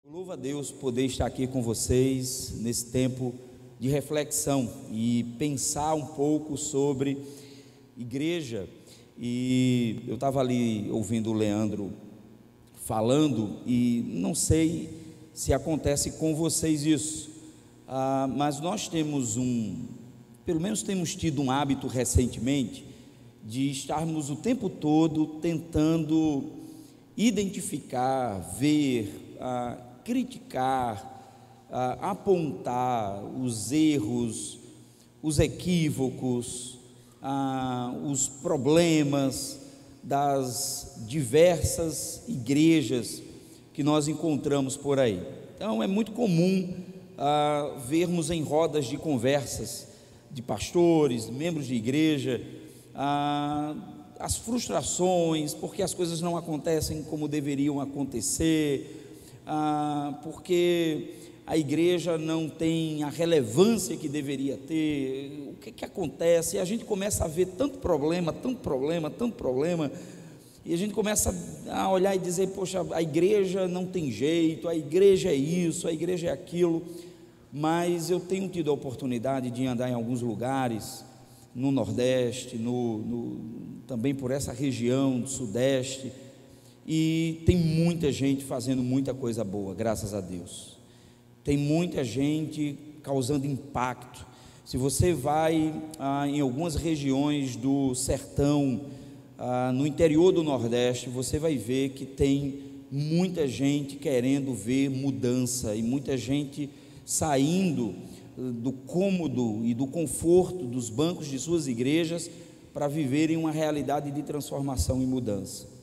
Louvo a Deus poder estar aqui com vocês nesse tempo de reflexão e pensar um pouco sobre igreja. E eu estava ali ouvindo o Leandro falando e não sei se acontece com vocês isso, mas nós temos pelo menos temos tido um hábito recentemente de estarmos o tempo todo tentando identificar, ver, criticar, apontar os erros, os equívocos, os problemas das diversas igrejas que nós encontramos por aí. Então é muito comum vermos em rodas de conversas de pastores, membros de igreja, as frustrações, porque as coisas não acontecem como deveriam acontecer, porque a igreja não tem a relevância que deveria ter. O que acontece? E a gente começa a ver tanto problema, e a gente começa a olhar e dizer: poxa, a igreja não tem jeito, a igreja é isso, a igreja é aquilo. Mas eu tenho tido a oportunidade de andar em alguns lugares, no Nordeste, também por essa região do Sudeste, e tem muita gente fazendo muita coisa boa, graças a Deus. Tem muita gente causando impacto. Se você vai em algumas regiões do sertão, no interior do Nordeste, você vai ver que tem muita gente querendo ver mudança, e muita gente saindo do cômodo e do conforto dos bancos de suas igrejas para viverem uma realidade de transformação e mudança.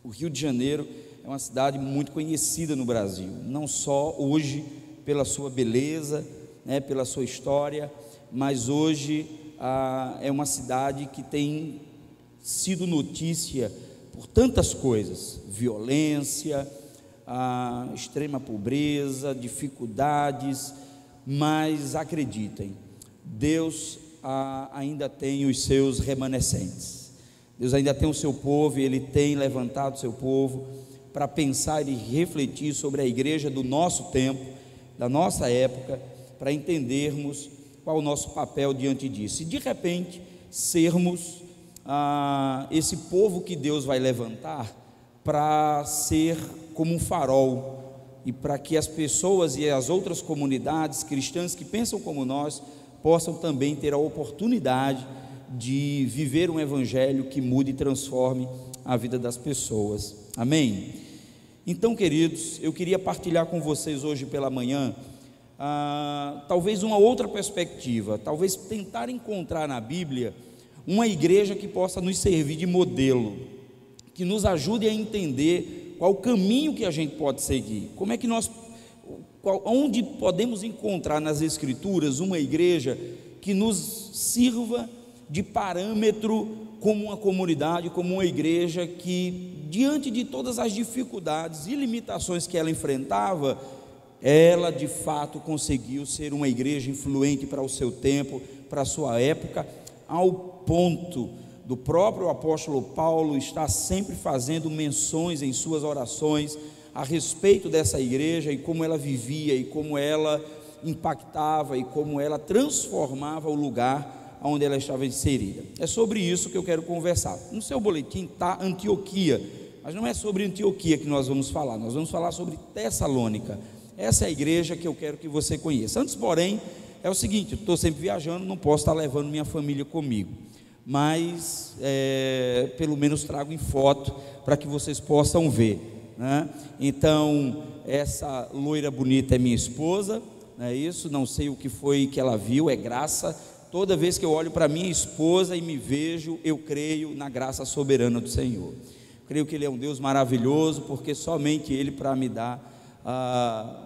O Rio de Janeiro é uma cidade muito conhecida no Brasil, não só hoje pela sua beleza, pela sua história, mas hoje é uma cidade que tem sido notícia por tantas coisas: violência, extrema pobreza, dificuldades. Mas acreditem, Deus ainda tem os seus remanescentes. Deus ainda tem o seu povo, e Ele tem levantado o seu povo para pensar e refletir sobre a igreja do nosso tempo, da nossa época, para entendermos qual o nosso papel diante disso, e de repente sermos esse povo que Deus vai levantar para ser como um farol, e para que as pessoas e as outras comunidades cristãs que pensam como nós possam também ter a oportunidade de viver um evangelho que mude e transforme a vida das pessoas. Amém? Então, queridos, eu queria partilhar com vocês hoje pela manhã talvez uma outra perspectiva, talvez tentar encontrar na Bíblia uma igreja que possa nos servir de modelo, que nos ajude a entender qual o caminho que a gente pode seguir, como é que onde podemos encontrar nas Escrituras uma igreja que nos sirva de parâmetro como uma comunidade, como uma igreja que, diante de todas as dificuldades e limitações que ela enfrentava, ela de fato conseguiu ser uma igreja influente para o seu tempo, para a sua época, ao ponto do próprio apóstolo Paulo estar sempre fazendo menções em suas orações a respeito dessa igreja, e como ela vivia, e como ela impactava, e como ela transformava o lugar onde ela estava inserida. É sobre isso que eu quero conversar. No seu boletim está Antioquia, mas não é sobre Antioquia que nós vamos falar, nós vamos falar sobre Tessalônica. Essa é a igreja que eu quero que você conheça. Antes, porém, é o seguinte: eu estou sempre viajando, não posso estar levando minha família comigo, mas pelo menos trago em foto para que vocês possam ver, né? Então, essa loira bonita é minha esposa, não é isso? Não sei o que foi que ela viu, é graça. Toda vez que eu olho para minha esposa e me vejo, eu creio na graça soberana do Senhor. Creio que Ele é um Deus maravilhoso, porque somente Ele para me dar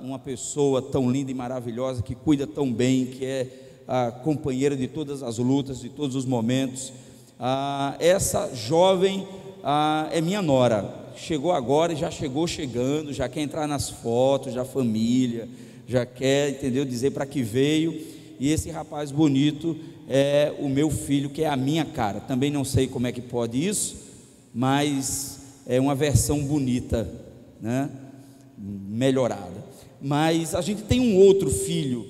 uma pessoa tão linda e maravilhosa, que cuida tão bem, que é a companheira de todas as lutas, de todos os momentos. Essa jovem é minha nora, chegou agora e já chegou chegando, já quer entrar nas fotos, já família, já quer, entendeu, dizer para que veio. E esse rapaz bonito é o meu filho, que é a minha cara. Também não sei como é que pode isso, mas é uma versão bonita, né? Melhorada. Mas a gente tem um outro filho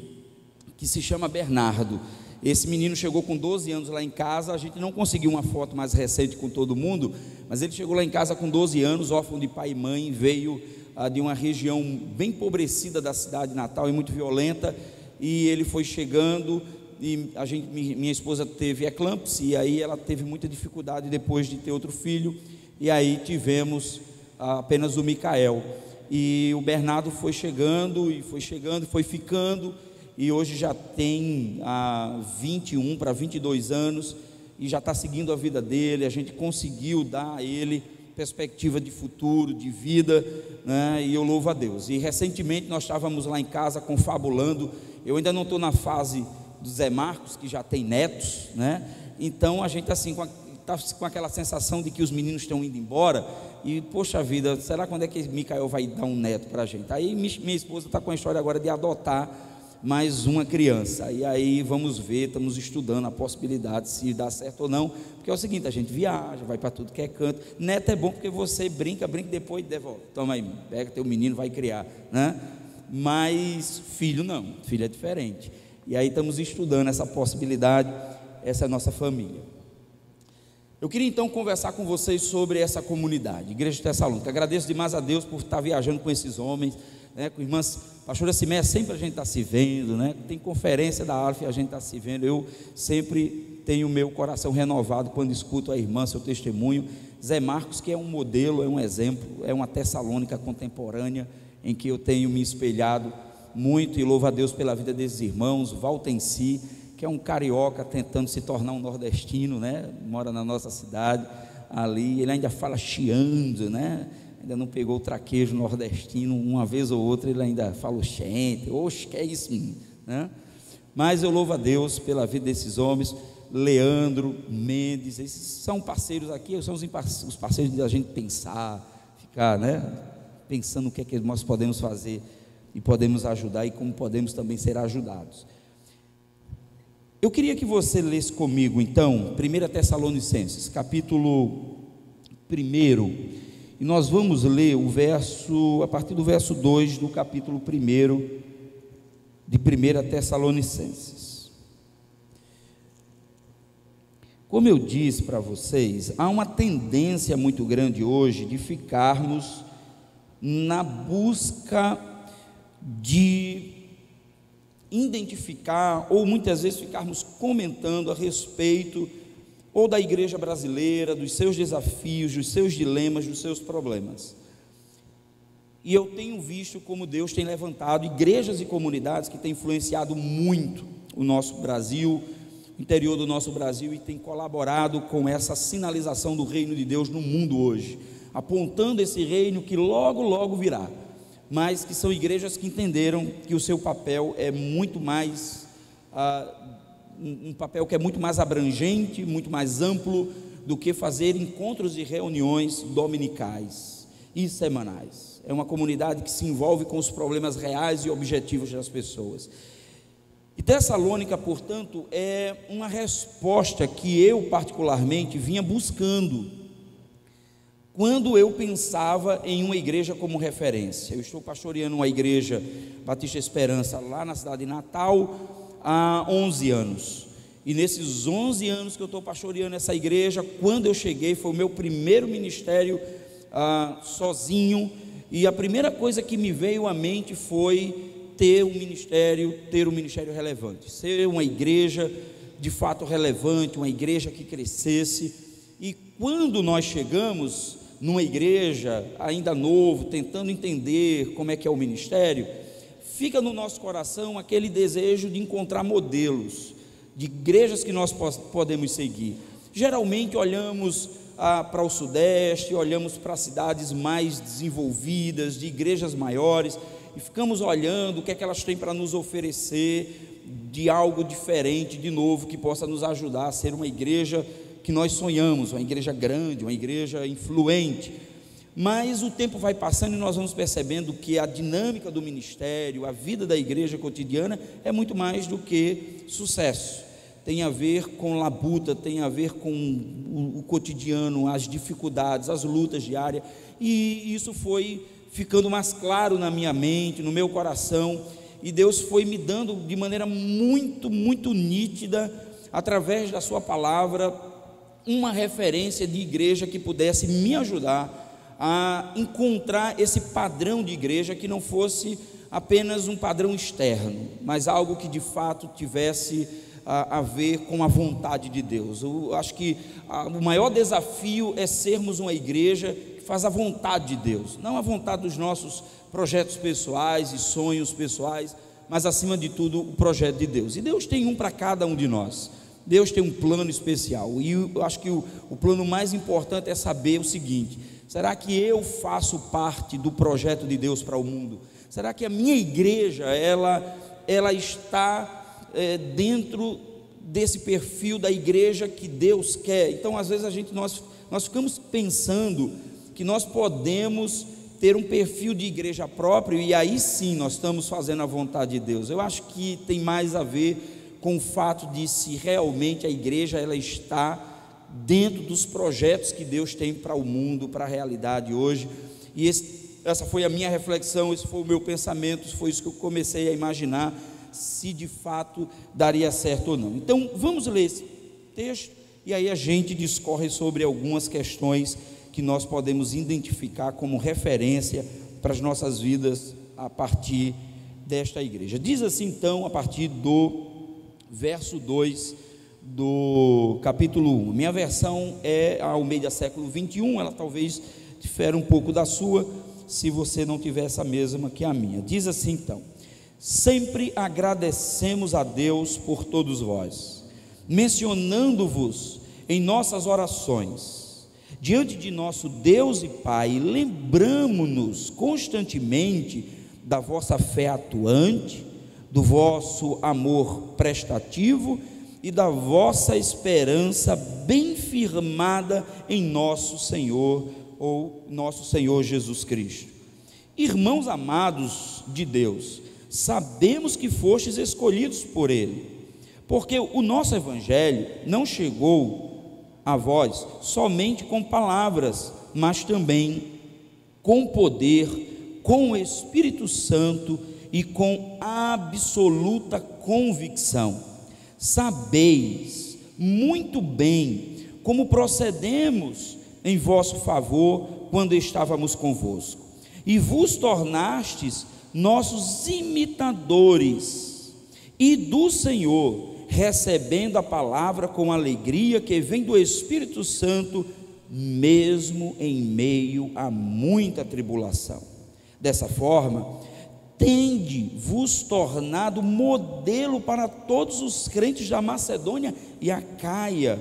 que se chama Bernardo. Esse menino chegou com 12 anos lá em casa. A gente não conseguiu uma foto mais recente com todo mundo, mas ele chegou lá em casa com 12 anos, órfão de pai e mãe, veio de uma região bem empobrecida da cidade de Natal e muito violenta, e ele foi chegando, e minha esposa teve eclâmpsia, e aí ela teve muita dificuldade depois de ter outro filho, e aí tivemos apenas o Micael, e o Bernardo foi chegando, foi ficando, e hoje já tem 21 para 22 anos, e já está seguindo a vida dele. A gente conseguiu dar a ele perspectiva de futuro, de vida, né? E eu louvo a Deus. E recentemente nós estávamos lá em casa confabulando. Eu ainda não estou na fase do Zé Marcos, que já tem netos, né? Então a gente assim está com aquela sensação de que os meninos estão indo embora, e poxa vida, será quando é que Micael vai dar um neto para a gente? Aí minha esposa está com a história agora de adotar mais uma criança, e aí vamos ver, estamos estudando a possibilidade, se dá certo ou não, porque é o seguinte, a gente viaja, vai para tudo que é canto. Neto é bom porque você brinca depois devolve, toma aí, pega teu menino, vai criar, né? Mas filho não, filho é diferente, e aí estamos estudando essa possibilidade. Essa é a nossa família. Eu queria então conversar com vocês sobre essa comunidade, Igreja de Tessalônica. Agradeço demais a Deus por estar viajando com esses homens, né, com irmãs. Pastora Cimeia, sempre a gente está se vendo, né? Tem conferência da Alfa e a gente está se vendo. Eu sempre tenho o meu coração renovado quando escuto a irmã, seu testemunho. Zé Marcos, que é um modelo, é um exemplo, é uma Tessalônica contemporânea em que eu tenho me espelhado muito, e louvo a Deus pela vida desses irmãos. Valtenci, que é um carioca tentando se tornar um nordestino, né? Mora na nossa cidade ali, ele ainda fala chiando, né? Ainda não pegou o traquejo nordestino, uma vez ou outra ele ainda fala oxente, oxe, que é isso, né? Mas eu louvo a Deus pela vida desses homens. Leandro, Mendes, esses são parceiros aqui, são os parceiros da gente pensar, ficar, né, pensando o que é que nós podemos fazer e podemos ajudar, e como podemos também ser ajudados. Eu queria que você lesse comigo então 1 Tessalonicenses, capítulo 1, e nós vamos ler a partir do verso 2 do capítulo 1 de 1 Tessalonicenses. Como eu disse para vocês, há uma tendência muito grande hoje de ficarmos na busca de identificar, ou muitas vezes ficarmos comentando a respeito ou da igreja brasileira, dos seus desafios, dos seus dilemas, dos seus problemas. E eu tenho visto como Deus tem levantado igrejas e comunidades que têm influenciado muito o nosso Brasil, o interior do nosso Brasil, e tem colaborado com essa sinalização do reino de Deus no mundo hoje, apontando esse reino que logo, logo virá, mas que são igrejas que entenderam que o seu papel é muito mais, um papel que é muito mais abrangente, muito mais amplo do que fazer encontros e reuniões dominicais e semanais. É uma comunidade que se envolve com os problemas reais e objetivos das pessoas. E Tessalônica, portanto, é uma resposta que eu particularmente vinha buscando quando eu pensava em uma igreja como referência. Eu estou pastoreando uma igreja Batista Esperança lá na cidade de Natal há 11 anos, e nesses 11 anos que eu estou pastoreando essa igreja, quando eu cheguei, foi o meu primeiro ministério sozinho, e a primeira coisa que me veio à mente foi ter um ministério relevante, ser uma igreja de fato relevante, uma igreja que crescesse. E quando nós chegamos numa igreja ainda novo, tentando entender como é que é o ministério, fica no nosso coração aquele desejo de encontrar modelos de igrejas que nós podemos seguir. Geralmente olhamos para o Sudeste, olhamos para cidades mais desenvolvidas, de igrejas maiores, e ficamos olhando o que é que elas têm para nos oferecer de algo diferente, de novo, que possa nos ajudar a ser uma igreja que nós sonhamos, uma igreja grande, uma igreja influente. Mas o tempo vai passando e nós vamos percebendo que a dinâmica do ministério, a vida da igreja cotidiana é muito mais do que sucesso. Tem a ver com labuta, tem a ver com o cotidiano, as dificuldades, as lutas diárias, e isso foi ficando mais claro na minha mente, no meu coração, e Deus foi me dando de maneira muito, muito nítida, através da sua palavra, uma referência de igreja que pudesse me ajudar a encontrar esse padrão de igreja, que não fosse apenas um padrão externo, mas algo que de fato tivesse a ver com a vontade de Deus. Eu acho que o maior desafio é sermos uma igreja que faz a vontade de Deus, não a vontade dos nossos projetos pessoais e sonhos pessoais, mas acima de tudo o projeto de Deus. E Deus tem um para cada um de nós. Deus tem um plano especial, e eu acho que o plano mais importante é saber o seguinte: será que eu faço parte do projeto de Deus para o mundo? Será que a minha igreja, ela está dentro desse perfil da igreja que Deus quer? Então, às vezes nós ficamos pensando que nós podemos ter um perfil de igreja próprio, e aí sim nós estamos fazendo a vontade de Deus. Eu acho que tem mais a ver com o fato de se realmente a igreja ela está dentro dos projetos que Deus tem para o mundo, para a realidade hoje. E essa foi a minha reflexão, esse foi o meu pensamento, foi isso que eu comecei a imaginar, se de fato daria certo ou não. Então vamos ler esse texto, e aí a gente discorre sobre algumas questões que nós podemos identificar como referência para as nossas vidas a partir desta igreja. Diz assim então, a partir do verso 2 do capítulo 1, minha versão é a Almeida século 21, ela talvez difere um pouco da sua, se você não tiver essa mesma que a minha. Diz assim então: sempre agradecemos a Deus por todos vós, mencionando-vos em nossas orações, diante de nosso Deus e Pai, lembramo-nos constantemente da vossa fé atuante, do vosso amor prestativo e da vossa esperança bem firmada em nosso Senhor, ou nosso Senhor Jesus Cristo. Irmãos amados de Deus, sabemos que fostes escolhidos por Ele, porque o nosso Evangelho não chegou a vós somente com palavras, mas também com poder, com o Espírito Santo e com absoluta convicção. Sabeis muito bem como procedemos em vosso favor quando estávamos convosco, e vos tornastes nossos imitadores, e do Senhor, recebendo a palavra com alegria que vem do Espírito Santo, mesmo em meio a muita tribulação. Dessa forma, tende-vos tornado modelo para todos os crentes da Macedônia e Acaia,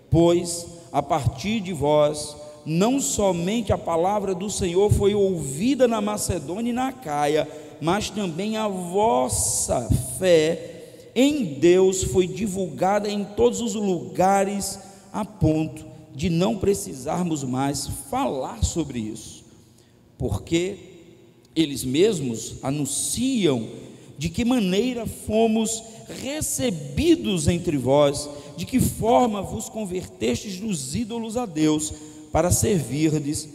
pois a partir de vós, não somente a palavra do Senhor foi ouvida na Macedônia e na Acaia, mas também a vossa fé em Deus foi divulgada em todos os lugares, a ponto de não precisarmos mais falar sobre isso, porque eles mesmos anunciam de que maneira fomos recebidos entre vós, de que forma vos convertestes dos ídolos a Deus, para servirdes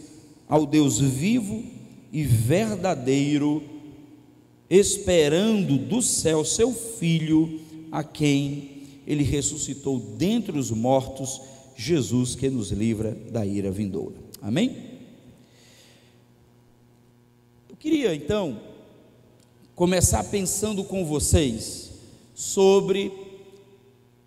ao Deus vivo e verdadeiro, esperando do céu seu Filho, a quem Ele ressuscitou dentre os mortos, Jesus, que nos livra da ira vindoura. Amém? Queria então começar pensando com vocês sobre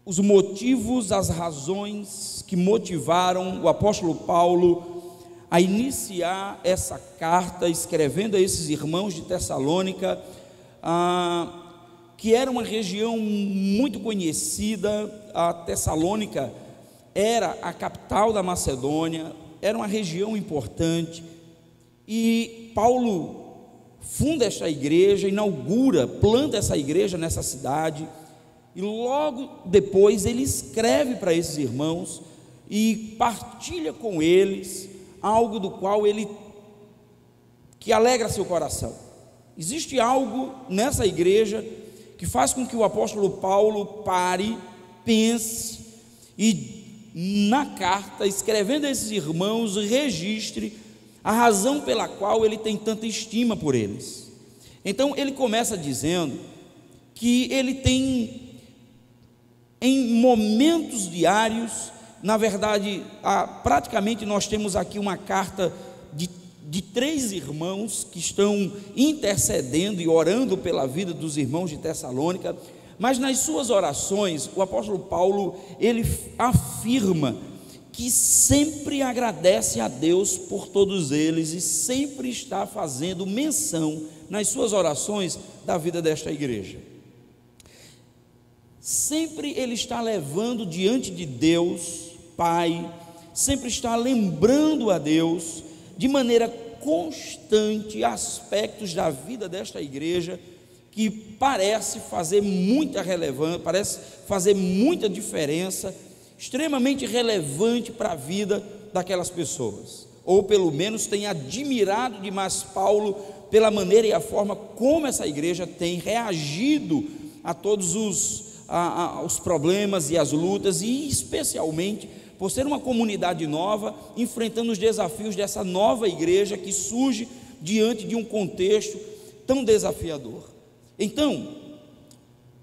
os motivos, as razões que motivaram o apóstolo Paulo a iniciar essa carta, escrevendo a esses irmãos de Tessalônica, que era uma região muito conhecida. A Tessalônica era a capital da Macedônia, era uma região importante, e Paulo funda esta igreja, planta essa igreja nessa cidade, e logo depois ele escreve para esses irmãos e partilha com eles algo do qual que alegra seu coração. Existe algo nessa igreja que faz com que o apóstolo Paulo pare, pense e na carta, escrevendo a esses irmãos, registre a razão pela qual ele tem tanta estima por eles. Então ele começa dizendo que ele tem, em momentos diários, na verdade, praticamente nós temos aqui uma carta de 3 irmãos que estão intercedendo e orando pela vida dos irmãos de Tessalônica, mas nas suas orações, o apóstolo Paulo, ele afirma que sempre agradece a Deus por todos eles e sempre está fazendo menção nas suas orações da vida desta igreja. Sempre ele está levando diante de Deus, Pai, sempre está lembrando a Deus de maneira constante aspectos da vida desta igreja que parece fazer muita relevância, parece fazer muita diferença, extremamente relevante para a vida daquelas pessoas, ou pelo menos tem admirado demais Paulo pela maneira e a forma como essa igreja tem reagido a todos os problemas e as lutas, e especialmente por ser uma comunidade nova, enfrentando os desafios dessa nova igreja que surge diante de um contexto tão desafiador. Então,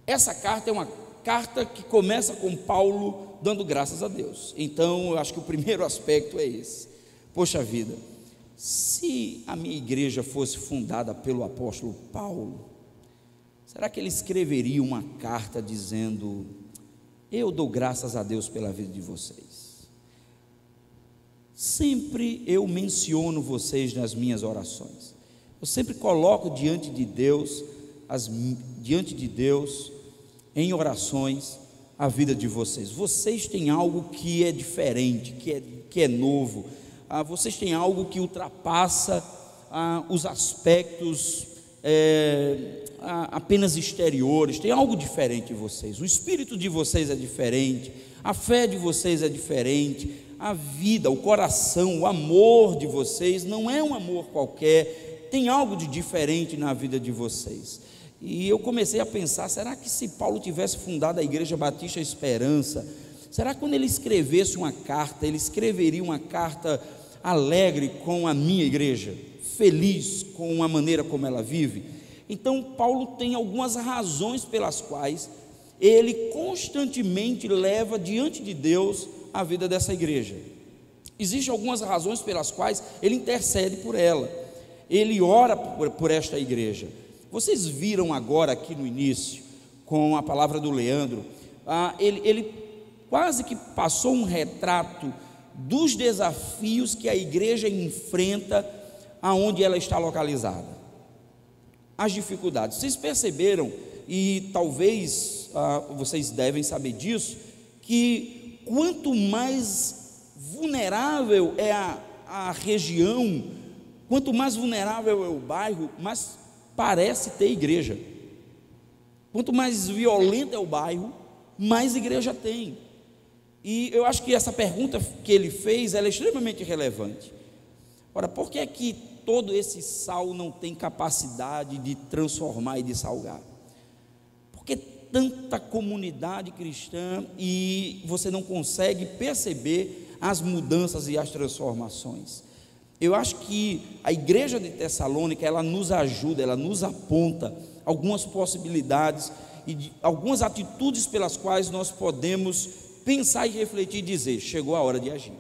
essa carta é uma carta que começa com Paulo dando graças a Deus. Então, eu acho que o primeiro aspecto é esse. Poxa vida, se a minha igreja fosse fundada pelo apóstolo Paulo, será que ele escreveria uma carta dizendo: eu dou graças a Deus pela vida de vocês? Sempre eu menciono vocês nas minhas orações. Eu sempre coloco diante de Deus, em orações, a vida de vocês. Vocês têm algo que é diferente, que é novo. Vocês têm algo que ultrapassa os aspectos apenas exteriores. Tem algo diferente em vocês. O espírito de vocês é diferente, a fé de vocês é diferente, a vida, o coração, o amor de vocês não é um amor qualquer, tem algo de diferente na vida de vocês. E eu comecei a pensar, será que se Paulo tivesse fundado a Igreja Batista Esperança, será que quando ele escrevesse uma carta, ele escreveria uma carta alegre com a minha igreja, feliz com a maneira como ela vive? Então Paulo tem algumas razões pelas quais ele constantemente leva diante de Deus a vida dessa igreja. Existem algumas razões pelas quais ele intercede por ela, ele ora por esta igreja. Vocês viram agora aqui no início, com a palavra do Leandro, ele quase que passou um retrato dos desafios que a igreja enfrenta aonde ela está localizada, as dificuldades. Vocês perceberam, e talvez vocês devem saber disso, que quanto mais vulnerável é a região, quanto mais vulnerável é o bairro, mais parece ter igreja. Quanto mais violento é o bairro, mais igreja tem. E eu acho que essa pergunta que ele fez, ela é extremamente relevante. Ora, por que é que todo esse sal não tem capacidade de transformar e de salgar? Porque tanta comunidade cristã e você não consegue perceber as mudanças e as transformações. Eu acho que a igreja de Tessalônica, ela nos ajuda, ela nos aponta algumas possibilidades e algumas atitudes pelas quais nós podemos pensar e refletir e dizer: chegou a hora de agir.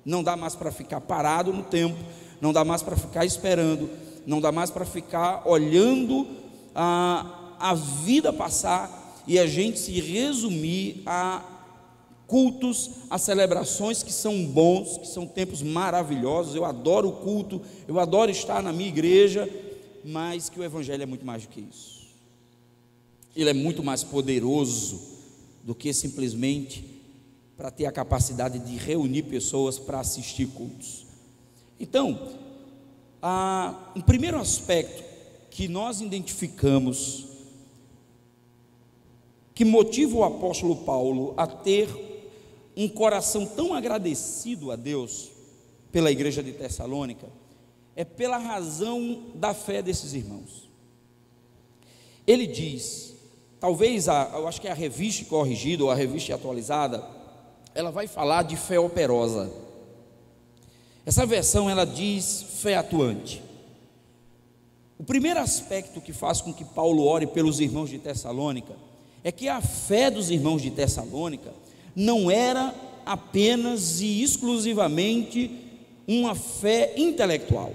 Não dá mais para ficar parado no tempo, não dá mais para ficar esperando, não dá mais para ficar olhando a vida passar e a gente se resumir a cultos, a celebrações que são bons, que são tempos maravilhosos. Eu adoro o culto, eu adoro estar na minha igreja, mas que o evangelho é muito mais do que isso. Ele é muito mais poderoso do que simplesmente para ter a capacidade de reunir pessoas para assistir cultos. Então, um primeiro aspecto que nós identificamos que motiva o apóstolo Paulo a ter um coração tão agradecido a Deus pela igreja de Tessalônica é pela razão da fé desses irmãos. Ele diz, talvez eu acho que é a revista corrigida ou a revista atualizada, ela vai falar de fé operosa. Essa versão ela diz fé atuante. O primeiro aspecto que faz com que Paulo ore pelos irmãos de Tessalônica é que a fé dos irmãos de Tessalônica não era apenas e exclusivamente uma fé intelectual,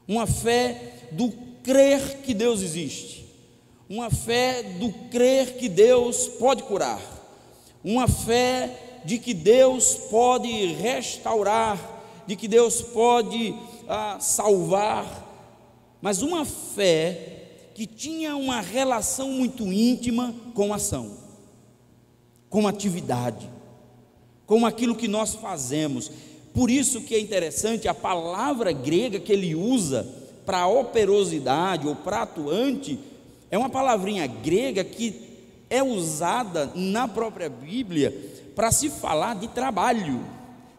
uma fé do crer que Deus existe, uma fé do crer que Deus pode curar, uma fé de que Deus pode restaurar, de que Deus pode salvar, mas uma fé que tinha uma relação muito íntima com a ação, com a atividade, com aquilo que nós fazemos. Por isso que é interessante a palavra grega que ele usa para operosidade ou para atuante, é uma palavrinha grega que é usada na própria Bíblia para se falar de trabalho,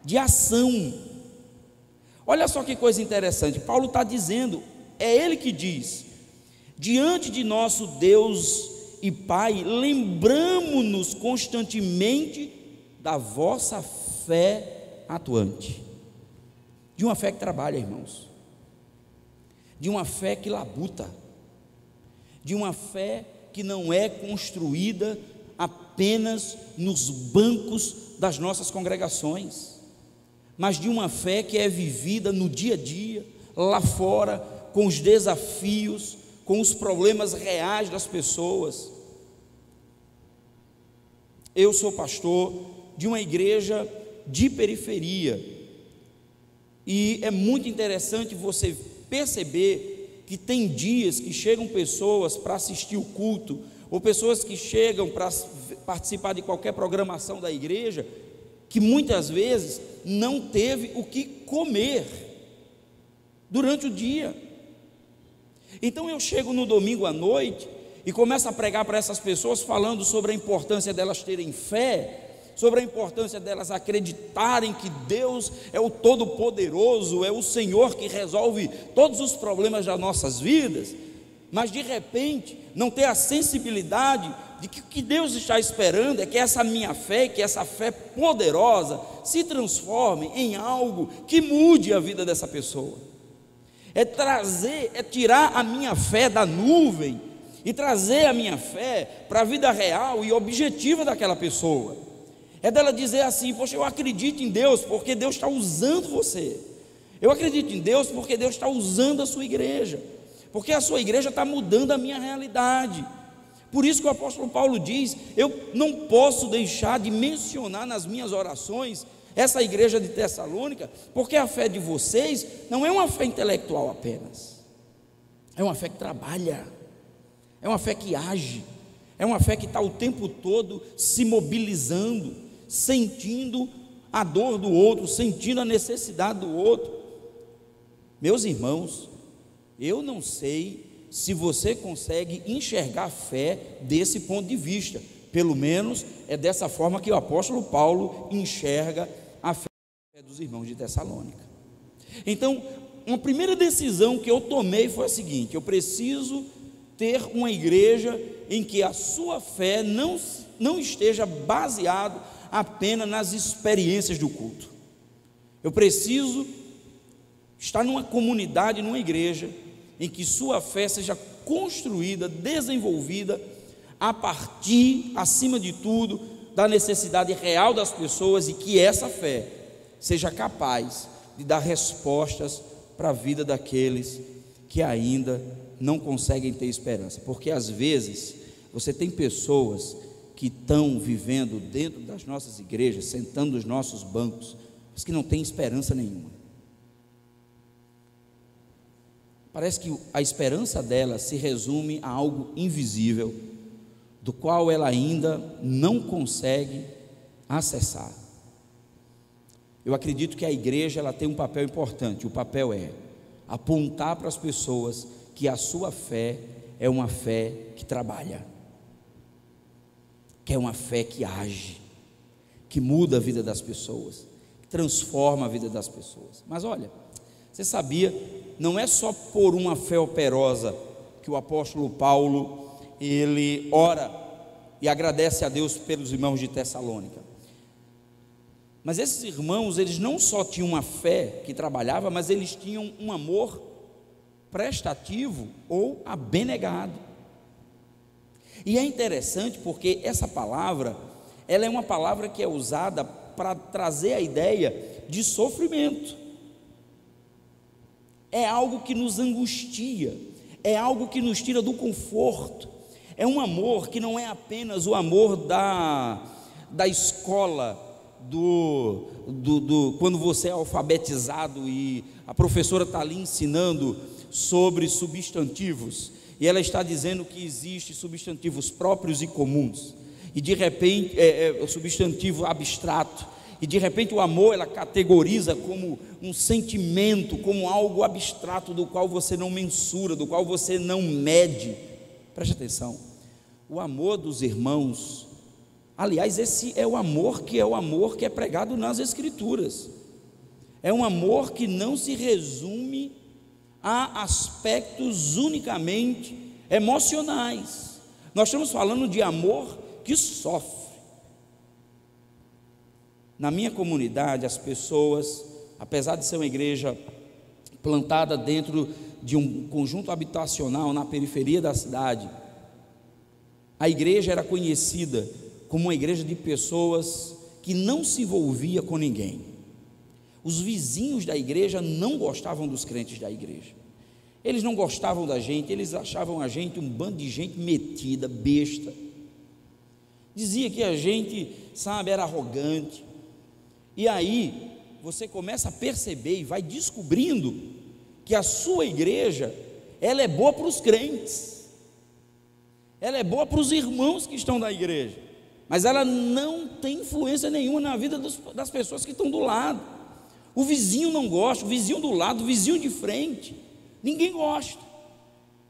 de ação. Olha só que coisa interessante, Paulo está dizendo, é ele que diz: diante de nosso Deus e Pai, lembramo-nos constantemente da vossa fé atuante, de uma fé que trabalha, irmãos, de uma fé que labuta, de uma fé que não é construída apenas nos bancos das nossas congregações, mas de uma fé que é vivida no dia a dia, lá fora, com os desafios, com os problemas reais das pessoas. Eu sou pastor de uma igreja de periferia, e é muito interessante você perceber que tem dias que chegam pessoas para assistir o culto, ou pessoas que chegam para participar de qualquer programação da igreja, que muitas vezes não teve o que comer durante o dia. Então eu chego no domingo à noite e começo a pregar para essas pessoas, falando sobre a importância delas terem fé, sobre a importância delas acreditarem que Deus é o Todo-Poderoso, é o Senhor que resolve todos os problemas das nossas vidas, mas de repente não ter a sensibilidade de que o que Deus está esperando é que essa minha fé, que essa fé poderosa se transforme em algo que mude a vida dessa pessoa. É tirar a minha fé da nuvem e trazer a minha fé para a vida real e objetiva daquela pessoa. É dela dizer assim: poxa, eu acredito em Deus porque Deus está usando você. Eu acredito em Deus porque Deus está usando a sua igreja, porque a sua igreja está mudando a minha realidade. Por isso que o apóstolo Paulo diz: eu não posso deixar de mencionar nas minhas orações essa igreja de Tessalônica, porque a fé de vocês não é uma fé intelectual apenas, é uma fé que trabalha, é uma fé que age, é uma fé que está o tempo todo se mobilizando, sentindo a dor do outro, sentindo a necessidade do outro. Meus irmãos, eu não sei se você consegue enxergar a fé desse ponto de vista, pelo menos é dessa forma que o apóstolo Paulo enxerga a fé dos irmãos de Tessalônica. Então, uma primeira decisão que eu tomei foi a seguinte: eu preciso ter uma igreja em que a sua fé não esteja baseado apenas nas experiências do culto. Eu preciso estar numa comunidade, numa igreja, em que sua fé seja construída, desenvolvida, a partir, acima de tudo, da necessidade real das pessoas, e que essa fé seja capaz de dar respostas para a vida daqueles que ainda não conseguem ter esperança, porque às vezes você tem pessoas que estão vivendo dentro das nossas igrejas, sentando nos nossos bancos, mas que não têm esperança nenhuma. Parece que a esperança dela se resume a algo invisível, do qual ela ainda não consegue acessar. Eu acredito que a igreja ela tem um papel importante. O papel é apontar para as pessoas que a sua fé é uma fé que trabalha, que é uma fé que age, que muda a vida das pessoas, que transforma a vida das pessoas. Mas olha, você sabia, não é só por uma fé operosa que o apóstolo Paulo ele ora e agradece a Deus pelos irmãos de Tessalônica. Mas esses irmãos, eles não só tinham uma fé que trabalhava, mas eles tinham um amor prestativo ou abnegado. E é interessante porque essa palavra, ela é uma palavra que é usada para trazer a ideia de sofrimento. É algo que nos angustia, é algo que nos tira do conforto. É um amor que não é apenas o amor da escola, quando você é alfabetizado e a professora está ali ensinando sobre substantivos, e ela está dizendo que existem substantivos próprios e comuns, e de repente o substantivo abstrato, e de repente o amor ela categoriza como um sentimento, como algo abstrato do qual você não mensura, do qual você não mede. Preste atenção, o amor dos irmãos, aliás, esse é o amor que é pregado nas Escrituras, é um amor que não se resume a aspectos unicamente emocionais. Nós estamos falando de amor que sofre. Na minha comunidade, as pessoas, apesar de ser uma igreja plantada dentro de um conjunto habitacional na periferia da cidade, a igreja era conhecida como uma igreja de pessoas que não se envolvia com ninguém. Os vizinhos da igreja não gostavam dos crentes da igreja, eles não gostavam da gente, eles achavam a gente um bando de gente metida, besta, dizia que a gente, era arrogante. E aí você começa a perceber e vai descobrindo que a sua igreja, ela é boa para os crentes, ela é boa para os irmãos que estão na igreja, mas ela não tem influência nenhuma na vida das pessoas que estão do lado. O vizinho não gosta, o vizinho do lado, o vizinho de frente, ninguém gosta,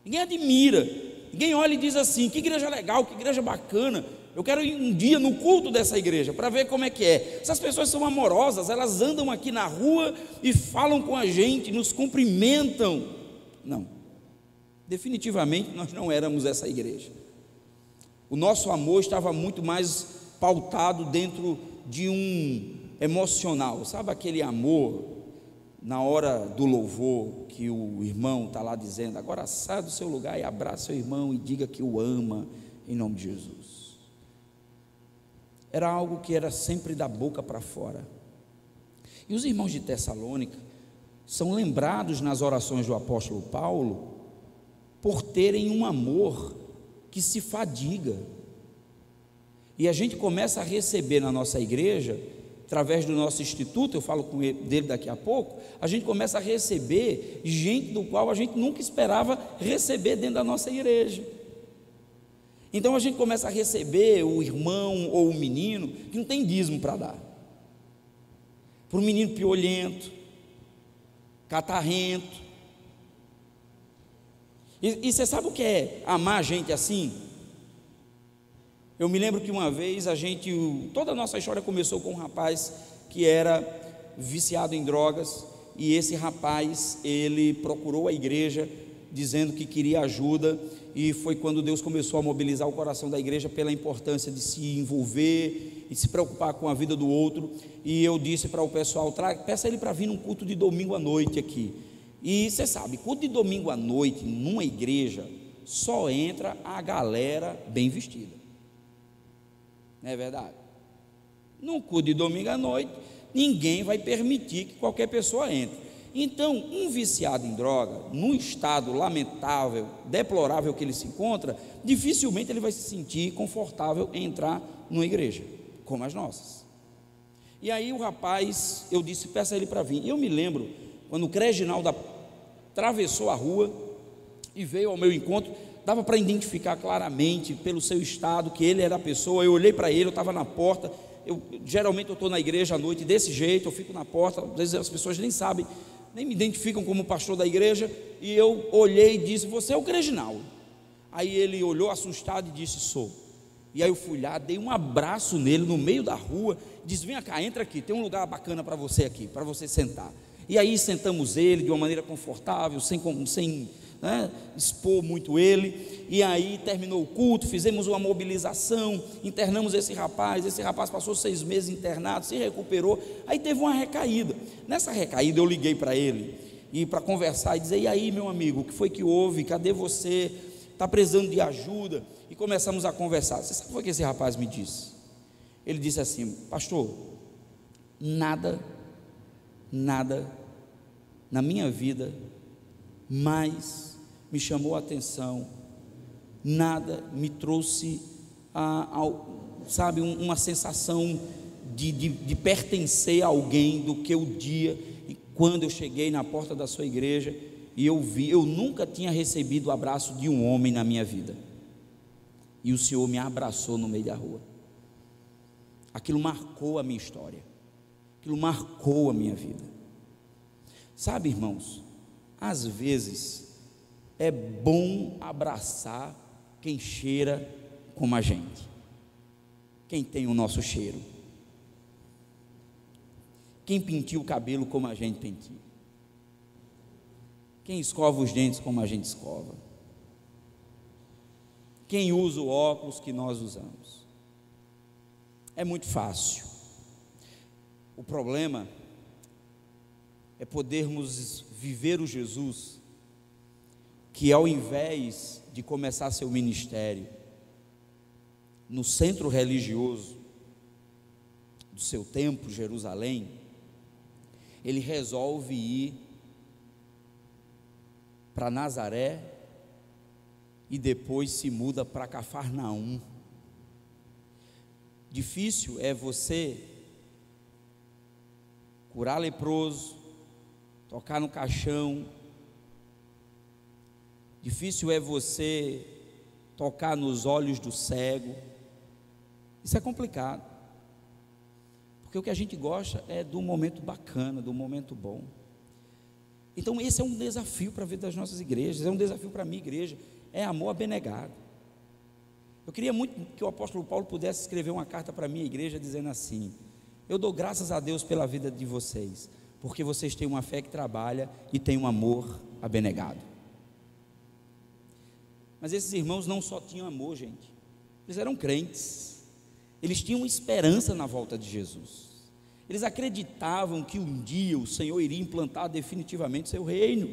ninguém admira, ninguém olha e diz assim: que igreja legal, que igreja bacana, eu quero ir um dia no culto dessa igreja para ver como é que é. Essas pessoas são amorosas, elas andam aqui na rua e falam com a gente, nos cumprimentam. Não, definitivamente nós não éramos essa igreja. O nosso amor estava muito mais pautado dentro de um emocional, sabe aquele amor na hora do louvor, que o irmão está lá dizendo: agora saia do seu lugar e abraça seu irmão e diga que o ama em nome de Jesus. Era algo que era sempre da boca para fora. E os irmãos de Tessalônica são lembrados nas orações do apóstolo Paulo por terem um amor que se fadiga. E a gente começa a receber na nossa igreja, através do nosso instituto, eu falo dele daqui a pouco, a gente começa a receber gente do qual a gente nunca esperava receber dentro da nossa igreja. Então a gente começa a receber o irmão ou o menino que não tem dízimo para dar, para um menino piolento, catarrento. E você sabe o que é amar gente assim? Eu me lembro que uma vez toda a nossa história começou com um rapaz que era viciado em drogas, e esse rapaz, ele procurou a igreja dizendo que queria ajuda, e foi quando Deus começou a mobilizar o coração da igreja pela importância de se envolver e se preocupar com a vida do outro. E eu disse para o pessoal: peça ele para vir num culto de domingo à noite aqui. E você sabe, culto de domingo à noite numa igreja só entra a galera bem vestida, não é verdade? Num culto de domingo à noite ninguém vai permitir que qualquer pessoa entre. Então, um viciado em droga, num estado lamentável, deplorável que ele se encontra, dificilmente ele vai se sentir confortável em entrar numa igreja como as nossas. E aí o rapaz, eu disse: peça ele para vir. E eu me lembro quando o Creginaldo atravessou a rua e veio ao meu encontro, dava para identificar claramente pelo seu estado que ele era a pessoa. Eu olhei para ele, eu estava na porta. Geralmente eu estou na igreja à noite desse jeito, eu fico na porta, às vezes as pessoas nem sabem, nem me identificam como pastor da igreja, e eu olhei e disse: você é o Creginaldo? Aí ele olhou assustado e disse: sou. E aí eu fui lá, dei um abraço nele no meio da rua, disse: vem cá, entra aqui, tem um lugar bacana para você aqui, para você sentar. E aí sentamos ele de uma maneira confortável, sem né, expor muito ele, e aí terminou o culto, fizemos uma mobilização, internamos esse rapaz passou 6 meses internado, se recuperou, aí teve uma recaída. Nessa recaída eu liguei para ele, e para conversar, e dizer: e aí, meu amigo, o que foi que houve, cadê você, está precisando de ajuda? E começamos a conversar. Você sabe o que esse rapaz me disse? Ele disse assim: pastor, nada na minha vida mais me chamou a atenção, nada me trouxe uma sensação de pertencer a alguém do que o dia e quando eu cheguei na porta da sua igreja e eu nunca tinha recebido o abraço de um homem na minha vida, e o Senhor me abraçou no meio da rua. Aquilo marcou a minha história, aquilo marcou a minha vida. Sabe, irmãos, às vezes é bom abraçar quem cheira como a gente, quem tem o nosso cheiro, quem penteia o cabelo como a gente penteia, quem escova os dentes como a gente escova, quem usa o óculos que nós usamos. É muito fácil. O problema é podermos viver o Jesus que, ao invés de começar seu ministério no centro religioso do seu templo, Jerusalém, ele resolve ir para Nazaré e depois se muda para Cafarnaum. Difícil é você curar leproso, tocar no caixão. Difícil é você tocar nos olhos do cego. Isso é complicado, porque o que a gente gosta é do momento bacana, do momento bom. Então esse é um desafio para a vida das nossas igrejas, é um desafio para a minha igreja, é amor abnegado. Eu queria muito que o apóstolo Paulo pudesse escrever uma carta para a minha igreja dizendo assim: eu dou graças a Deus pela vida de vocês, porque vocês têm uma fé que trabalha e têm um amor abnegado. Mas esses irmãos não só tinham amor, gente, eles eram crentes, eles tinham esperança na volta de Jesus, eles acreditavam que um dia o Senhor iria implantar definitivamente seu reino,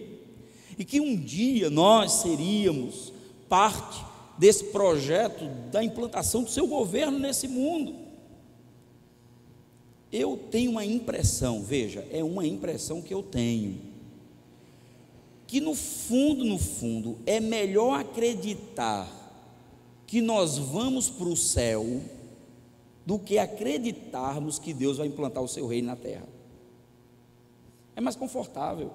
e que um dia nós seríamos parte desse projeto da implantação do seu governo nesse mundo. Eu tenho uma impressão, veja, é uma impressão que eu tenho, que no fundo, é melhor acreditar que nós vamos para o céu, do que acreditarmos que Deus vai implantar o seu reino na terra. É mais confortável,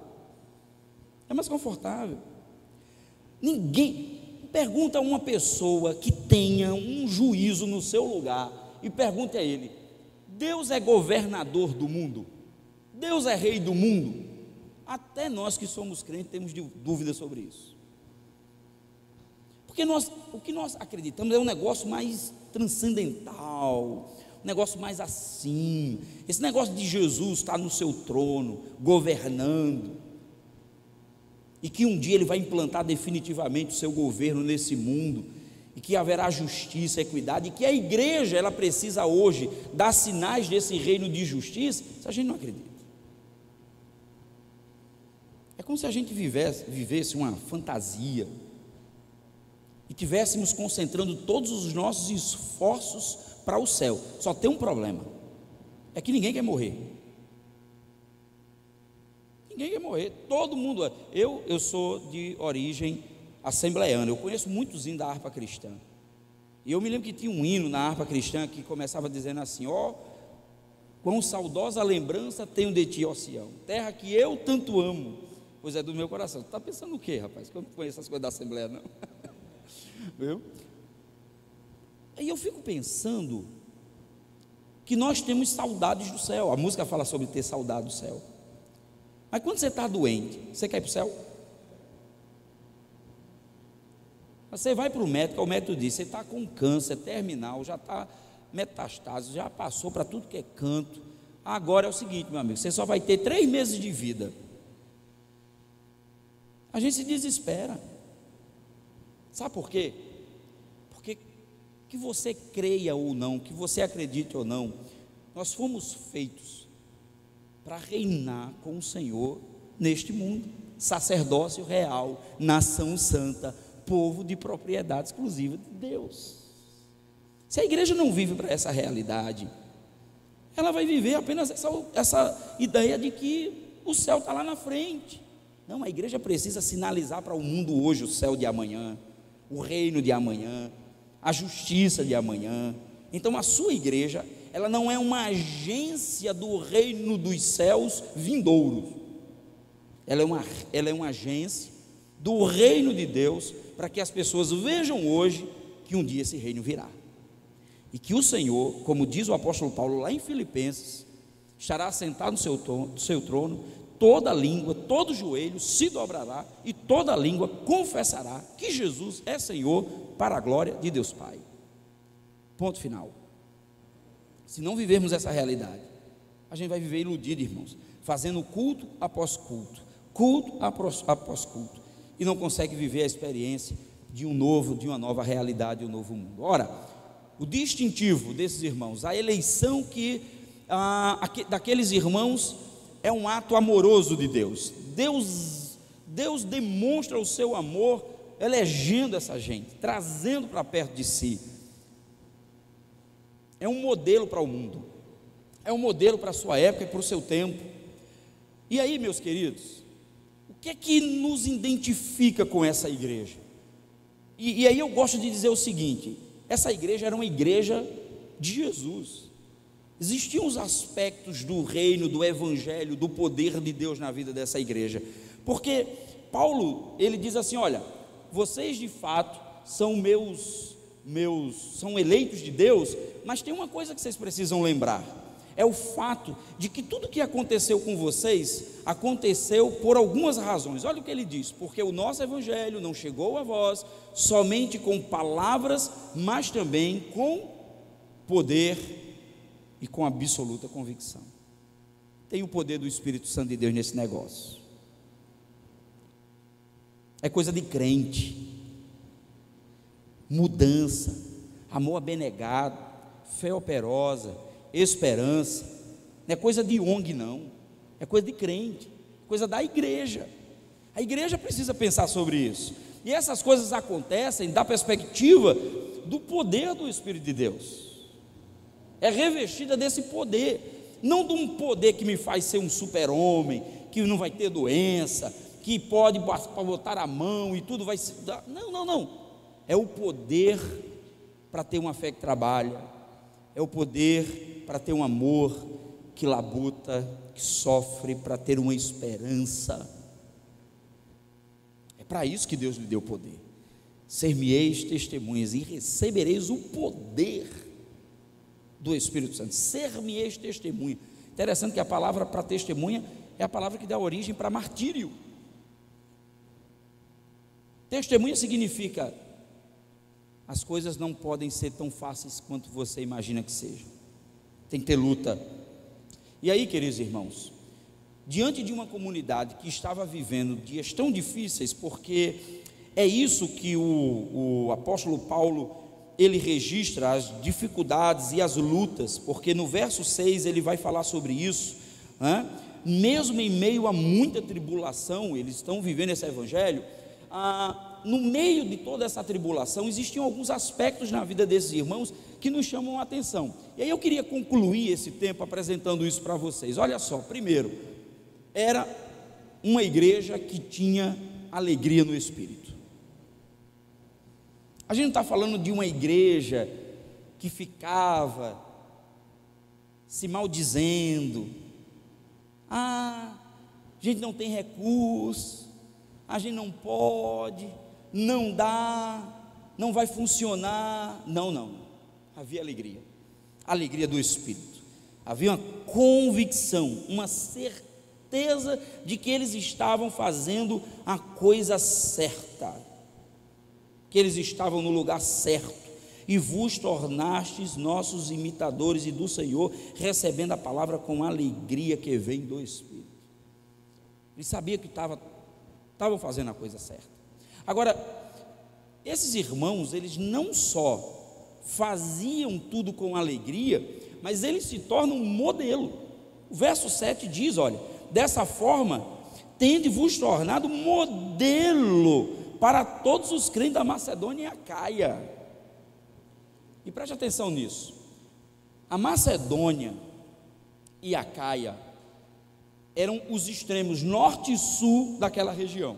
ninguém, pergunta a uma pessoa que tenha um juízo no seu lugar, e pergunte a ele: Deus é governador do mundo? Deus é rei do mundo? Até nós que somos crentes temos dúvidas sobre isso, porque o que nós acreditamos é um negócio mais transcendental, um negócio mais assim, esse negócio de Jesus estar no seu trono, governando, e que um dia ele vai implantar definitivamente o seu governo nesse mundo, e que haverá justiça, equidade, e que a igreja, ela precisa hoje dar sinais desse reino de justiça. Se a gente não acredita, é como se a gente vivesse uma fantasia, e estivéssemos concentrando todos os nossos esforços para o céu. Só tem um problema, é que ninguém quer morrer. Ninguém quer morrer, todo mundo. Eu sou de origem assembleiana, eu conheço muitos hinos da harpa cristã, e eu me lembro que tinha um hino na harpa cristã que começava dizendo assim: ó, quão saudosa lembrança tenho de ti, ó Sião, terra que eu tanto amo, pois é do meu coração. Você está pensando o quê, rapaz? Que eu não conheço essas coisas da Assembleia, não. Viu? Aí eu fico pensando que nós temos saudades do céu. A música fala sobre ter saudade do céu. Mas quando você está doente, você quer ir para o céu? Você vai para o médico diz: você está com câncer terminal, já está metastáse, já passou para tudo que é canto. Agora é o seguinte, meu amigo, você só vai ter 3 meses de vida. a gente se desespera. Sabe por quê? Porque que você creia ou não, que você acredite ou não, nós fomos feitos para reinar com o Senhor neste mundo, sacerdócio real, nação santa, povo de propriedade exclusiva de Deus. Se a igreja não vive para essa realidade, ela vai viver apenas essa ideia de que o céu está lá na frente. Não, a igreja precisa sinalizar para o mundo hoje o céu de amanhã, o reino de amanhã, a justiça de amanhã. Então a sua igreja, ela não é uma agência do reino dos céus vindouros, ela é uma agência do reino de Deus, para que as pessoas vejam hoje que um dia esse reino virá, e que o Senhor, como diz o apóstolo Paulo lá em Filipenses, estará sentado no seu trono, toda língua, todo joelho se dobrará, e toda língua confessará que Jesus é Senhor, para a glória de Deus Pai. Ponto final. Se não vivermos essa realidade, a gente vai viver iludido, irmãos, fazendo culto após culto, culto após culto, e não consegue viver a experiência de uma nova realidade, um novo mundo. Ora, o distintivo desses irmãos, a eleição daqueles irmãos é um ato amoroso de Deus. Deus demonstra o seu amor elegendo essa gente, trazendo para perto de si. É um modelo para o mundo, é um modelo para a sua época e para o seu tempo. E aí, meus queridos, o que é que nos identifica com essa igreja? E aí eu gosto de dizer o seguinte: essa igreja era uma igreja de Jesus. Existiam os aspectos do reino, do evangelho, do poder de Deus na vida dessa igreja, porque Paulo, ele diz assim: olha, vocês de fato são são eleitos de Deus, mas tem uma coisa que vocês precisam lembrar, é o fato de que tudo que aconteceu com vocês, aconteceu por algumas razões. Olha o que ele diz: porque o nosso evangelho não chegou a vós somente com palavras, mas também com poder e com absoluta convicção. Tem o poder do Espírito Santo de Deus nesse negócio. É coisa de crente, mudança, amor abnegado, fé operosa, esperança. Não é coisa de ONG, não, é coisa de crente, coisa da igreja. A igreja precisa pensar sobre isso, e essas coisas acontecem da perspectiva do poder do Espírito de Deus. É revestida desse poder, não de um poder que me faz ser um super-homem, que não vai ter doença, que pode botar a mão e tudo vai se dar. Não, é o poder para ter uma fé que trabalha, é o poder para ter um amor que labuta, que sofre, para ter uma esperança. É para isso que Deus lhe deu poder. Ser-me-eis testemunhas e recebereis o poder do Espírito Santo. Ser-me-eis testemunha. Interessante que a palavra para testemunha é a palavra que dá origem para martírio. Testemunha significa: as coisas não podem ser tão fáceis quanto você imagina que sejam, tem que ter luta. E aí, queridos irmãos, diante de uma comunidade que estava vivendo dias tão difíceis, porque é isso que o apóstolo Paulo, ele registra as dificuldades e as lutas, porque no verso 6 ele vai falar sobre isso, né? Mesmo em meio a muita tribulação, eles estão vivendo esse evangelho, no meio de toda essa tribulação, existiam alguns aspectos na vida desses irmãos que nos chamam a atenção, e aí eu queria concluir esse tempo apresentando isso para vocês. Olha só, primeiro, era uma igreja que tinha alegria no Espírito. A gente não está falando de uma igreja que ficava se maldizendo: a gente não tem recurso, a gente não pode, não dá, não vai funcionar. Não, havia alegria do Espírito, havia uma convicção, uma certeza de que eles estavam fazendo a coisa certa, que eles estavam no lugar certo. E vos tornastes nossos imitadores e do Senhor, recebendo a palavra com alegria que vem do Espírito. Ele sabia que estava estavam fazendo a coisa certa. Agora, esses irmãos, eles não só faziam tudo com alegria, mas eles se tornam um modelo. O verso 7 diz, olha, dessa forma, tende-vos tornado modelo para todos os crentes da Macedônia e Acaia. E preste atenção nisso, a Macedônia e Acaia eram os extremos norte e sul daquela região.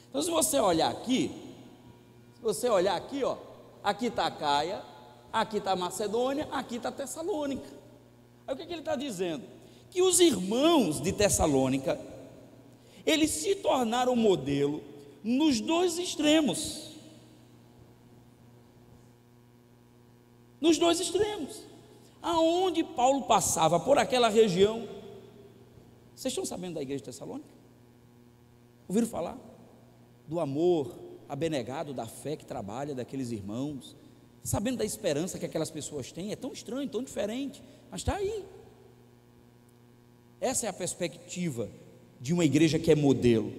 Então, se você olhar aqui, ó, aqui está Acaia, aqui está Macedônia, aqui está Tessalônica. Aí o que ele está dizendo? Que os irmãos de Tessalônica, eles se tornaram modelo nos dois extremos. Nos dois extremos. Aonde Paulo passava por aquela região. Vocês estão sabendo da igreja de Tessalônica? Ouviram falar? Do amor abnegado, da fé que trabalha daqueles irmãos, sabendo da esperança que aquelas pessoas têm. É tão estranho, tão diferente, mas está aí. Essa é a perspectiva de uma igreja que é modelo,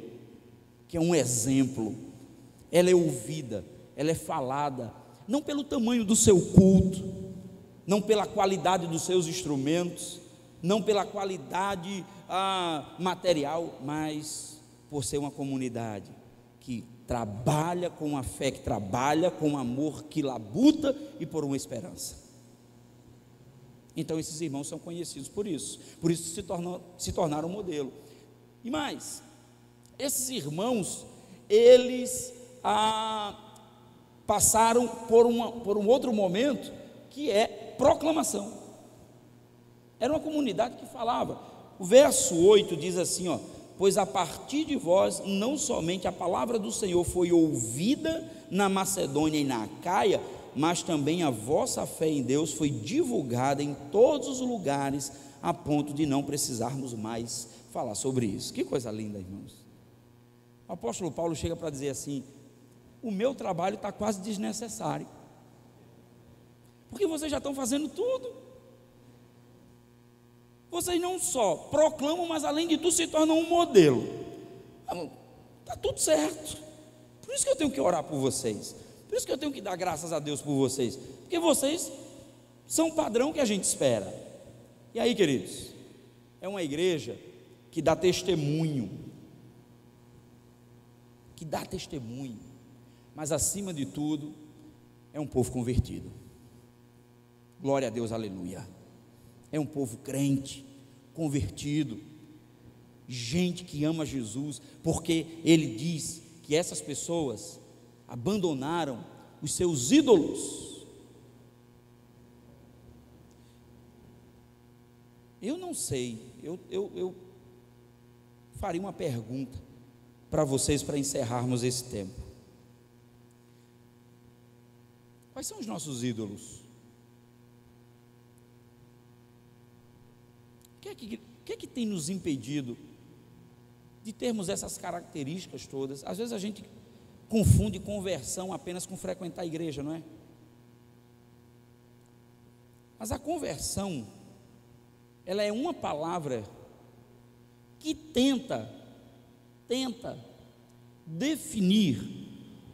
que é um exemplo. Ela é ouvida, ela é falada, não pelo tamanho do seu culto, não pela qualidade dos seus instrumentos, não pela qualidade material, mas por ser uma comunidade que trabalha com a fé, que trabalha com amor, que labuta e por uma esperança. Então esses irmãos são conhecidos por isso se tornaram modelo. E mais, esses irmãos, eles passaram por um outro momento, que é proclamação. Era uma comunidade que falava. O verso 8 diz assim, ó: pois a partir de vós, não somente a palavra do Senhor foi ouvida na Macedônia e na Acaia, mas também a vossa fé em Deus foi divulgada em todos os lugares, a ponto de não precisarmos mais falar sobre isso. Que coisa linda, irmãos. O apóstolo Paulo chega para dizer assim: o meu trabalho está quase desnecessário, porque vocês já estão fazendo tudo. Vocês não só proclamam, mas além de tudo se tornam um modelo. Está tudo certo. Por isso que eu tenho que orar por vocês, por isso que eu tenho que dar graças a Deus por vocês, porque vocês são o padrão que a gente espera. E aí, queridos, é uma igreja que dá testemunho, mas acima de tudo é um povo convertido. Glória a Deus, aleluia. É um povo crente, convertido, gente que ama Jesus, porque ele diz que essas pessoas abandonaram os seus ídolos. Eu não sei, eu faria uma pergunta para vocês para encerrarmos esse tempo. Quais são os nossos ídolos? O que é que tem nos impedido de termos essas características todas? Às vezes a gente confunde conversão apenas com frequentar a igreja, não é? Mas a conversão, ela é uma palavra que tenta definir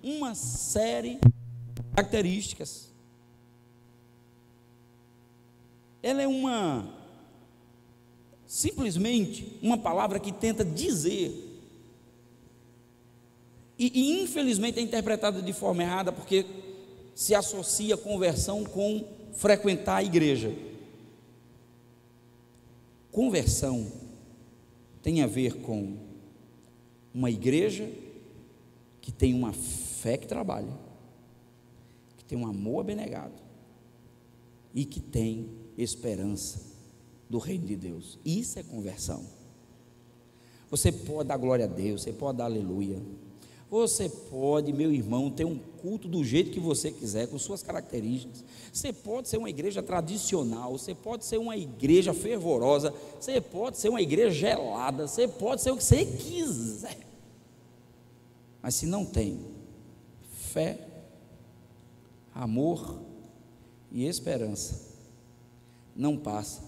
uma série de características. Ela é simplesmente uma palavra que tenta dizer, e infelizmente é interpretada de forma errada, porque se associa conversão com frequentar a igreja. Conversão tem a ver com uma igreja que tem uma fé que trabalha, que tem um amor abnegado e que tem esperança do reino de Deus. Isso é conversão. Você pode dar glória a Deus, você pode dar aleluia, você pode, meu irmão, ter um culto do jeito que você quiser, com suas características. Você pode ser uma igreja tradicional, você pode ser uma igreja fervorosa, você pode ser uma igreja gelada, você pode ser o que você quiser, mas se não tem fé, amor e esperança, não passa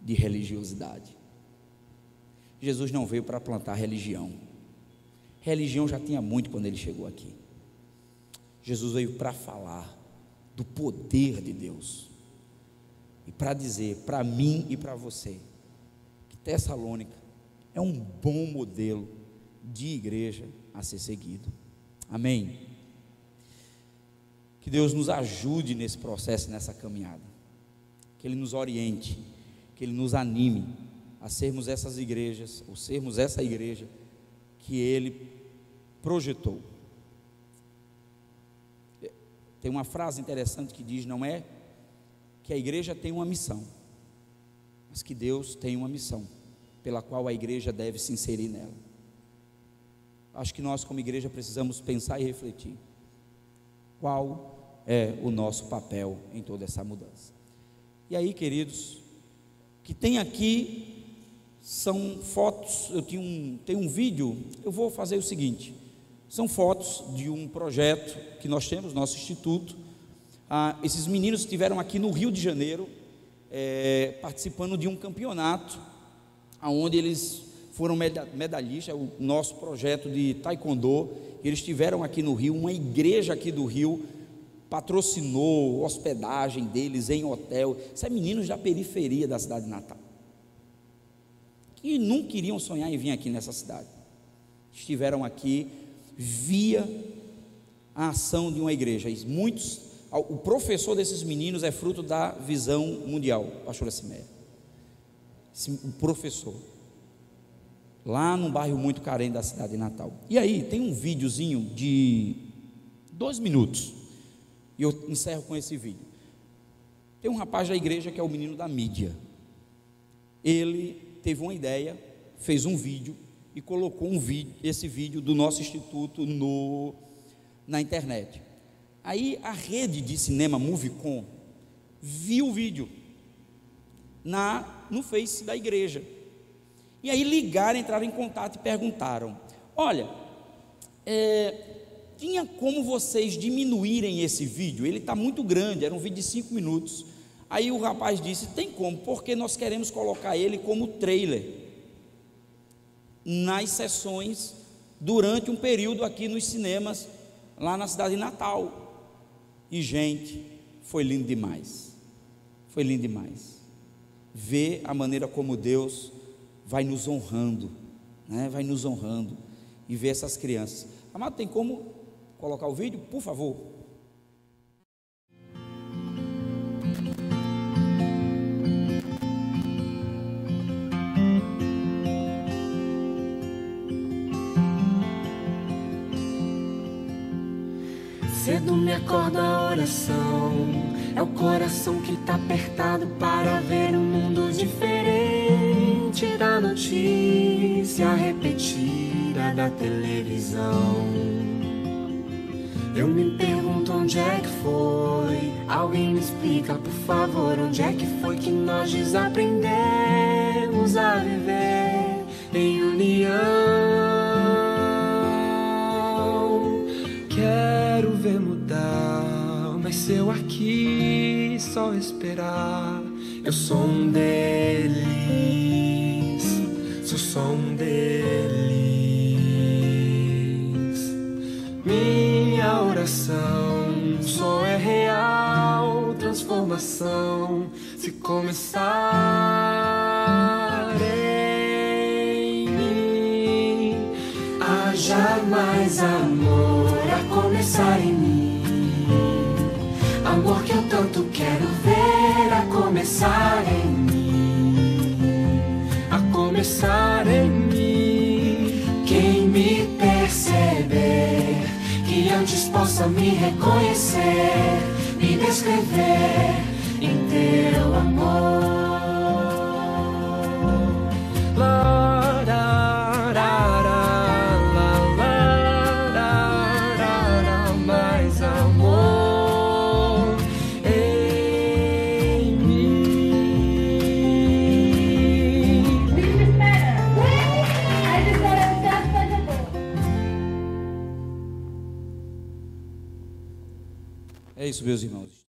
de religiosidade. Jesus não veio para plantar religião. Religião já tinha muito quando ele chegou aqui. Jesus veio para falar do poder de Deus e para dizer para mim e para você que Tessalônica é um bom modelo de igreja a ser seguido. Amém? Que Deus nos ajude nesse processo, nessa caminhada, que Ele nos oriente, que Ele nos anime a sermos essas igrejas, ou sermos essa igreja que Ele projetou. Tem uma frase interessante que diz: não é que a igreja tem uma missão, mas que Deus tem uma missão pela qual a igreja deve se inserir nela. Acho que nós como igreja precisamos pensar e refletir qual é o nosso papel em toda essa mudança. E aí, queridos, que tem aqui são fotos. Eu tenho um vídeo. Eu vou fazer o seguinte: são fotos de um projeto que nós temos, nosso instituto. Esses meninos estiveram aqui no Rio de Janeiro, participando de um campeonato, onde eles foram medalhistas, o nosso projeto de taekwondo. Eles estiveram aqui no Rio, uma igreja aqui do Rio patrocinou hospedagem deles em hotel. Isso é meninos da periferia da cidade de Natal, que nunca queriam sonhar em vir aqui nessa cidade. Estiveram aqui via a ação de uma igreja. O professor desses meninos é fruto da Visão Mundial, pastor Simeia. O professor, lá num bairro muito carente da cidade de Natal. E aí tem um videozinho de 2 minutos, e eu encerro com esse vídeo. Tem um rapaz da igreja que é o menino da mídia. Ele teve uma ideia, fez um vídeo e colocou esse vídeo do nosso instituto na internet. Aí a rede de cinema Movicon viu o vídeo no Face da igreja. E aí entraram em contato e perguntaram: olha, tinha como vocês diminuírem esse vídeo? Ele está muito grande, era um vídeo de 5 minutos. Aí o rapaz disse: tem como, porque nós queremos colocar ele como trailer nas sessões durante um período aqui nos cinemas lá na cidade de Natal. E gente, foi lindo demais, foi lindo demais ver a maneira como Deus vai nos honrando, né? Vai nos honrando, e ver essas crianças. Amado, tem como colocar o vídeo, por favor? Cedo me acorda a oração, é o coração que tá apertado para ver um mundo diferente da notícia repetida da televisão. Eu me pergunto onde é que foi, alguém me explica por favor, onde é que foi que nós desaprendemos a viver em união. Quero ver mudar, mas se eu aqui só esperar, eu sou um deles, sou só um deles. Minha oração só é real transformação se começar em mim. Haja mais amor a começar em mim, amor que eu tanto quero ver a começar em mim, a começar em mim. Quem me perceber, que antes possa me reconhecer, me descrever em teu amor. Mais amor em mim. É isso, meus irmãos.